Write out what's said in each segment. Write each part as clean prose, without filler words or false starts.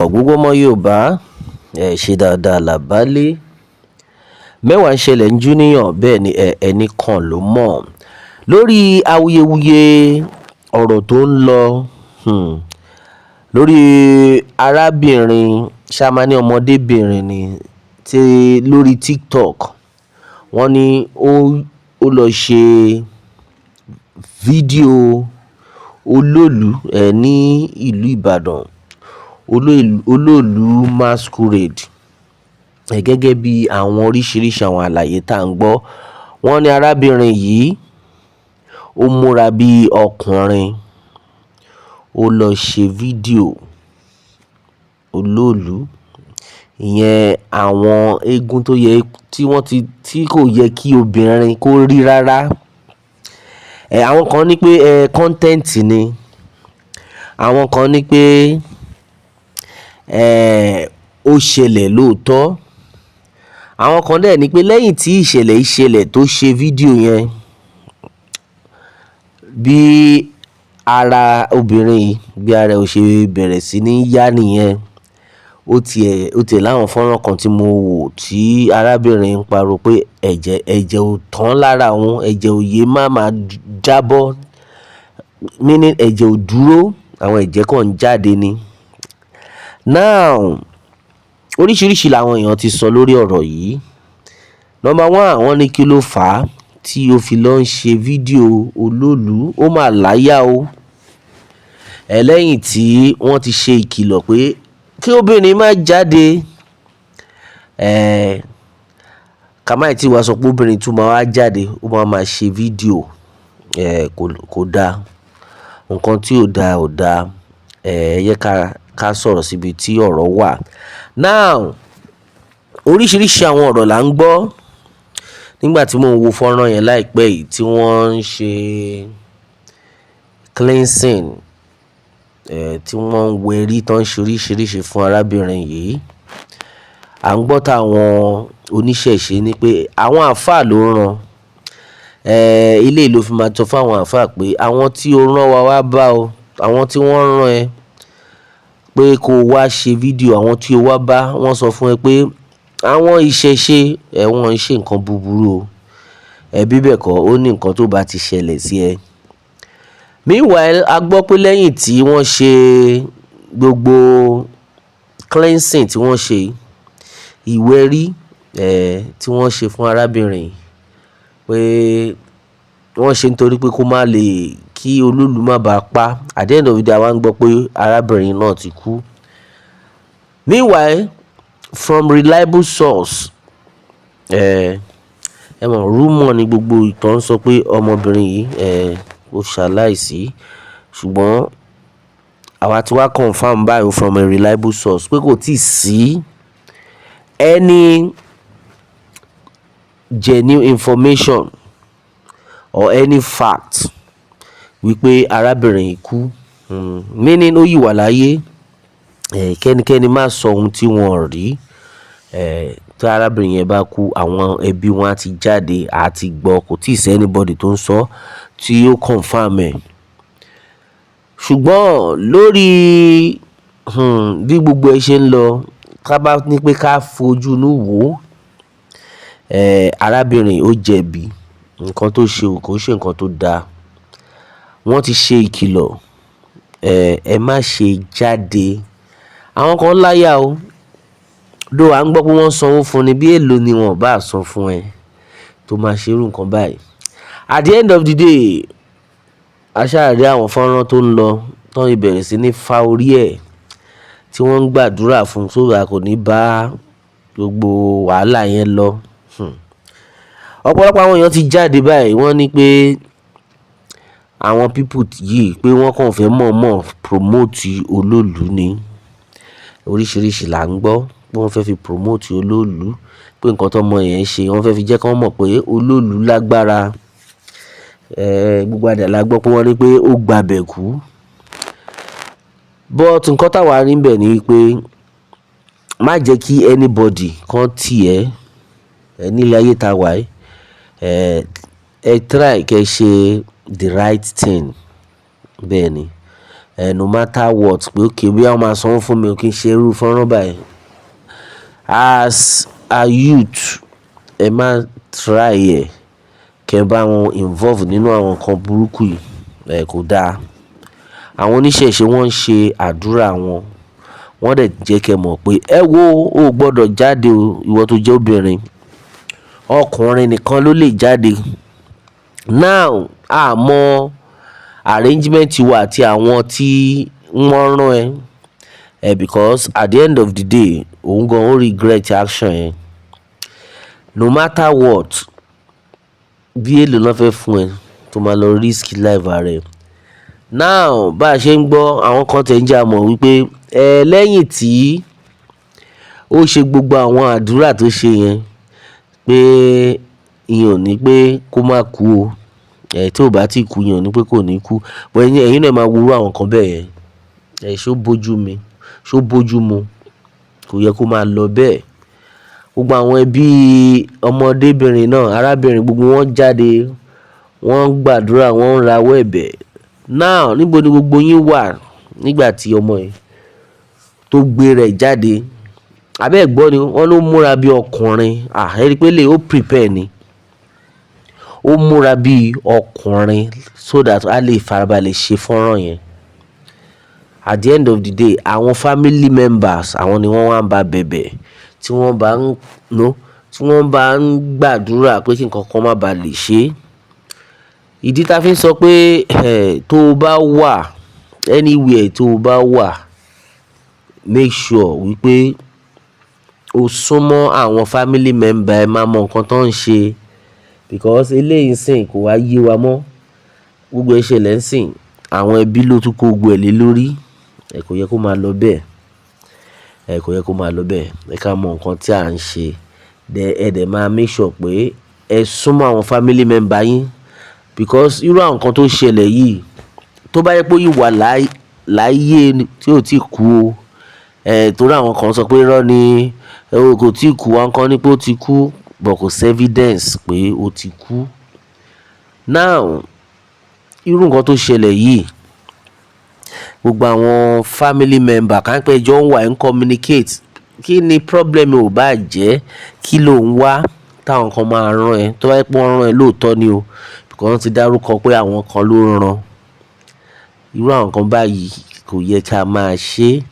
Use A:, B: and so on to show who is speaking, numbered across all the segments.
A: Gbogbo ọmọ Yorùbá ṣe dáadáa làbálé mẹ́wàá ń ṣẹlẹ̀ ń júníyàn bẹ́ẹ̀ ni ẹnì kan ló mọ̀ lórí awuyewuye ọ̀rọ̀ tó ń lọ lórí arábìnrin ṣàmání ọmọdébìnrin ni tí lórí TikTok wọ́n ní ó lọ ṣe fídíò Oloolu ní ìlú Ìbàdàn Oloolu masquerade gẹ́gẹ́ bí àwọn oríṣiríṣi àwọn àlàyé tá à ń gbọ́ wọ́n ní arábìnrin yìí ó múra bí ọkùnrin ó lọ ṣe fídíò Oloolu ìyẹn àwọn eégún tó yẹ tí kò yẹ kí obìnrin kó rí rárá àwọn kan ní pé content ni àwọn kan ní pé ó ṣẹlẹ̀ lóòótọ́ àwọn kan dẹ̀ ní pé lẹ́yìn tí ìṣẹ̀lẹ̀ tó ṣe fídíò yẹn bí ara obìnrin bí ara ò ṣe bẹ̀rẹ̀ sí ní yá nìyẹn ó tiẹ̀ láwọn fọ́nrán kan tí mo wò tí arábìnrin ń pariwo pé ẹ̀jẹ̀ ò tán lára òun ẹ̀jẹ̀ ò yé má máa jábọ́ meaning ẹ̀jẹ̀ ò dúró àwọn ẹ̀jẹ̀ kan ń jáde ni. Now oríṣiríṣi làwọn èèyàn ti sọ lórí ọ̀rọ̀ yìí. Number one wọ́n ní kí ló fà á tí ó fi lọ ń ṣe fídíò Oloolu ó mà láyà o lẹ́yìn tí wọ́n ti ṣe ìkìlọ̀ pé kí obìnrin má jáde kàmáì tí wàá sọ pé obìnrin tún máa wá jáde ó máa ṣe fídíò kò dáa nǹkan tí ò dáa yẹ ká sọ̀rọ̀ síbi tí ọ̀rọ̀ wà. Now oríṣiríṣi àwọn ọ̀rọ̀ là ń gbọ́ nígbà tí mò ń wo fọ́nrán yẹn láìpẹ́ yìí tí wọ́n ń ṣe cleansing tí wọ́n ń wẹrí tán ń ṣe oríṣiríṣi fún arábìnrin yìí à ń gbọ́ táwọn oníṣẹ̀ṣe ní pé àwọn àáfàá ló rán ilé ìlú fi máa tọ́ fáwọn àáfàá pé àwọn tí ó rán wa bá o àwọn tí wọ́n rán ẹ pé kó wá ṣe fídíò àwọn tí ó wá bá wọ́n sọ fún ẹ pé àwọn ìṣẹ̀ṣe wọ́n ń ṣe nǹkan búburú o bí bẹ́ẹ̀ kọ́ ó ní nǹkan tó bá ti ṣẹlẹ̀ sí ẹ. Meanwhile a gbọ́ pé lẹ́yìn tí wọ́n ṣe gbogbo cleansing tí wọ́n ṣe ìwẹ̀rí tí wọ́n ṣe fún arábìnrin pé wọ́n ṣe nítorí pé kó má lè kí Oloolu má bàa pa at the end of the day àwa ń gbọ́ pé arábìnrin náà ti kú. Meanwhile from reliable source rumor ni gbogbo ìtàn sọ pé ọmọbìnrin yìí ó ṣaláìsí ṣùgbọ́n àwa ti wá confam báyìí from a reliable source pé kò tíì sí any genuine information or any fact wípé arábìnrin yìí kú meaning ó yìí wà láyé kẹ́nikẹ́ni má sọ ohun tí wọ́n rí tí arábìnrin yẹn bá kú àwọn ẹbí wọn á ti jáde àti gbọ́ kò tí ì sí anybody tó ń sọ tí ó confam ẹ̀ ṣùgbọ́n lórí bí gbogbo ẹ ṣe ń lọ ká bá ní pé ká fojú inú wò arábìnrin ó jẹ̀bi nǹkan tó ṣe kò ṣe nǹkan tó dáa wọ́n ti ṣe ìkìlọ̀ ẹ má ṣe jáde àwọn kan láyà o dó à ń gbọ́ pé wọ́n sanwó fún ni bí èlò ni wọ́n bá san fún ẹ tó máa ṣe irú nǹkan báyìí at the end of the day aṣáàrí àwọn fọ́nrán tó ń lọ tán ìbẹ̀rẹ̀ sí ní fa orí ẹ̀ tí wọ́n ń gbàdúrà fún sódà kò ní bá gbogbo wàhálà yẹn lọ ọ̀pọ̀lọpọ̀ àwọn èèyàn ti jáde báyìí wọ́n ní pé àwọn people yìí pé wọ́n kàn fẹ́ mọ̀ọ́mọ̀ promote Oloolu ni oríṣiríṣi là ń gbọ́ pé wọ́n fẹ́ fi promote Oloolu pé nǹkan tọ́mọ yẹn ṣe wọ́n fẹ́ fi jẹ́ kán mọ̀ pé Oloolu lágbára gbogbo àdàlà gbọ́ pé wọ́n ní pé ó gbabẹ̀ kú but nǹkan táwa rí bẹ̀ ni pé má jẹ́ kí anybody kan tì ẹ́ nílé ayé tá a wà ẹ try kẹ́ ṣe the right thing bẹ́ẹ̀ ni no matter what pé okay bí àwọn máa sanwó fún mi ò kí n ṣe irú fọ́nrán báyìí. As a youth ẹ má try ẹ̀ kẹ́ bá wọn involve nínú àwọn nǹkan burúkú yìí kò dáa. Àwọn oníṣẹ̀ṣe wọ́n ń ṣe àdúrà wọn, wọ́n dẹ̀ jẹ́ kẹ́ mọ̀ pé ẹ wo o gbọ́dọ̀ jáde o ìwọ tó jẹ́ obìnrin, ọkùnrin nìkan ló lè jáde. Now àmọ́ arrangement wa àti àwọn tí wọ́n rán because at the end of the day òun gan ó regret action yẹn. No matter what bí èlò náà fẹ́ fún ẹ tó máa lọ risk life rẹ. Now bá a ṣe ń gbọ́ àwọn kan tẹ̀ ń jà mọ̀ wípé lẹ́yìn tí ó ṣe gbogbo àwọn àdúrà tó ṣe yẹn pé ìyẹn ò ní pé kó má kú o, tí ò bá tí kú ìyẹn ò ní pé kò ní kú. But ẹ̀yin náà máa wúrú àwọn kan bẹ́ẹ̀ yẹn. Ṣó bójú mu kò yẹ kó máa lọ bẹ́ẹ̀. Gbogbo àwọn ẹbí ọmọdébìnrin náà, arábìnrin gbogbo wọn jáde, wọ́n ń gbàdúrà, wọ́n ń rawọ́ ẹ̀bẹ̀. Now níbo ni gbogbo yín wà nígbà tí ọmọ yìí tó gbé rẹ̀ jáde? Abẹ́ ẹ̀gbọ́n ni wọ́n ló múra bí ọkùnrin. Ẹ rí pé lè ó prepare ni. Ó múra bí ọkùnrin so that a lè farabalẹ̀ ṣe fọ́nrán yẹn. At the end of the day àwọn family members àwọn ni wọ́n wá ń bá bẹ̀bẹ̀ tí wọ́n bá ń gbàdúrà pé kí nǹkan kan má ba lè ṣe. Ìdí tá fi ń sọ pé tó o bá wà anywhere tó o bá wà make sure wípé o súnmọ́ àwọn family member ẹ máa mọ nǹkan tó ń ṣe because eléyìí sìn kò wá yé wa mọ́. Gbogbo ìṣẹ̀lẹ̀ ń sìn àwọn ẹbí ló tún kó gbogbo ẹ̀ lé lórí. Kò yẹ kó máa lọ bẹ́ẹ̀. Kò yẹ kó máa lọ bẹ́ẹ̀. Ẹ ká mọ nǹkan tí à ń ṣe. Ẹ dẹ̀ máa make sure pé ẹ súnmọ́ àwọn family member yín because irú àwọn nǹkan tó ṣẹlẹ̀ yìí tó bá yẹ pé ó yìí wà láyé tí ò tí kú o. Torí àwọn kan sọ pé irọ́ ni kò tí kú, àwọn kan ní pé ó ti kú but kò sí evidence pé ó ti kú. Now irú nǹkan tó ṣẹlẹ̀ yìí gbogbo àwọn family member kan pé jọ ń wà ń communicate kí ni problem ò bá jẹ́ kí ló ń wá táwọn kan máa rán ẹ tó bá yẹ pé wọ́n rán ẹ lóòótọ́ ni o because wọ́n ti dárúkọ pé àwọn kan ló rán. Irú àwọn kan báyìí kò yẹ ká máa ṣe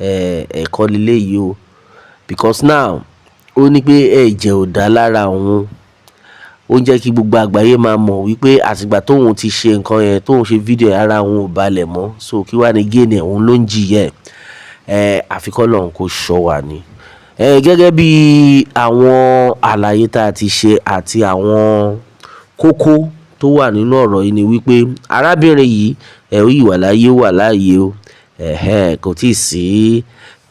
A: ẹ̀kọ́ lílé yìí o because now ó ní pé ẹ̀jẹ̀ ò dá lára òun. Ó ń jẹ́ kí gbogbo àgbáyé máa mọ̀ wípé àtìgbà tóun ti ṣe nǹkan yẹn tóun ṣe fídíò ara òun ò balẹ̀ mọ́ so kí wá ní gain ẹ̀ òun ló ń jìyà àfikọ́ lọ́hùn kó ṣọ́ wa ni. Gẹ́gẹ́ bí àwọn àlàyé tá a ti ṣe àti àwọn kókó tó wà nínú ọ̀rọ̀ yìí ni wípé arábìnrin yìí ó yìí wà láàyè o. Kò tí ì sí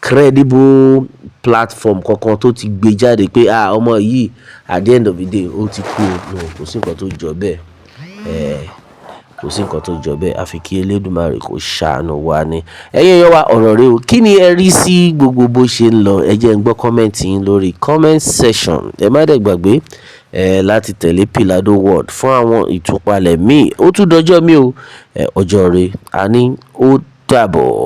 A: credible platform kankan tó ti gbé jáde pé ọmọ yìí at the end of the day ó ti kú o. Kò sí nǹkan tó jọ bẹ́ẹ̀. Kò sí nǹkan tó jọ bẹ́ẹ̀ àfi kí Elédùmarè kó ṣàánú wa ni. Ẹ̀yin èèyàn wa ọ̀rọ̀ rẹ o kí ni ẹ rí sí gbogbo bó ṣe ń lọ? Ẹ jẹ́ n gbọ́ comment yín lórí comment section. Ẹ má dẹ̀ gbàgbé láti tẹ̀lé Pilado World fún àwọn ìtúpalẹ̀ míì. Ó tún dọjọ́ mi o. Ọjọ́ rẹ a ní ó dàbọ̀.